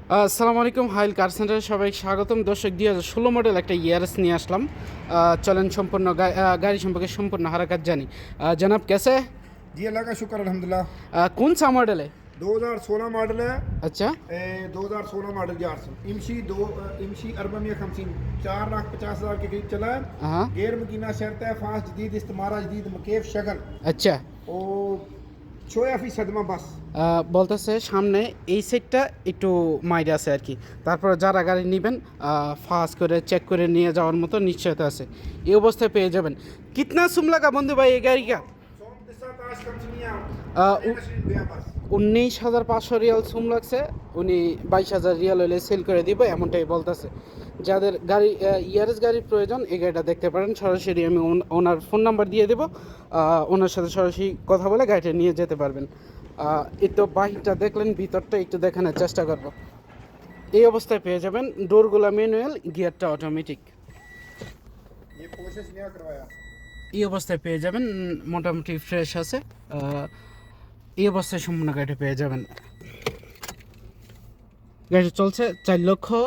আসসালামু আলাইকুম, হাইল কার সেন্টারে সবাই স্বাগতম। দর্শক, 2016 মডেল একটা ইয়ারএস নিয়ে আসলাম। চলেন সম্পূর্ণ গাড়ি সম্পর্কে সম্পূর্ণ হারাকাত জানি। জনাব कैसे? जी अल्लाह का शुक्र अल्हम्दुलिल्लाह। कौन सा मॉडल है? 2016 मॉडल है। अच्छा। 2016 मॉडल यार इमशी 450 4,50,000 के करीब चला है। हाँ। गेयर मकीना शर्त है, फास्ट जदीद इस्तेमारा जदीद मकेफ शगल अच्छा। ओ 6% सदमा बस। বলতেছে সামনে এই সাইডটা একটু মাইরে আছে আর কি। তারপর যারা গাড়ি নেবেন ফাস্ট করে চেক করে নিয়ে যাওয়ার মতো নিশ্চয়তা আছে। এই অবস্থায় পেয়ে যাবেন। কিতনা সুম লাগা বন্ধু ভাই এই গাড়ি কা? 19,500 রিয়াল সুম লাগছে। উনি 22,000 রিয়াল হলে সেল করে দিব এমনটাই বলতেছে। যাদের গাড়ি ইয়ারেস গাড়ির প্রয়োজন এই গাড়িটা দেখতে পারেন। সরাসরি আমি ওনার ফোন নাম্বার দিয়ে দেবো, ওনার সাথে সরাসরি কথা বলে গাড়িটা নিয়ে যেতে পারবেন। এই তো বাহিরটা দেখলেন, ভিতরটা একটু দেখানোর চেষ্টা করব। এই অবস্থায় পেয়ে যাবেন। ডোরগুলো ম্যানুয়াল, গিয়ারটা অটোমেটিক। ये कोशिश नहीं करवाया। এই অবস্থায় পেয়ে যাবেন, মোটামুটি ফ্রেশ আছে। এই অবস্থায় সম্পূর্ণ গাড়িটা পেয়ে যাবেন। গাড়ি চলছে 4,00,000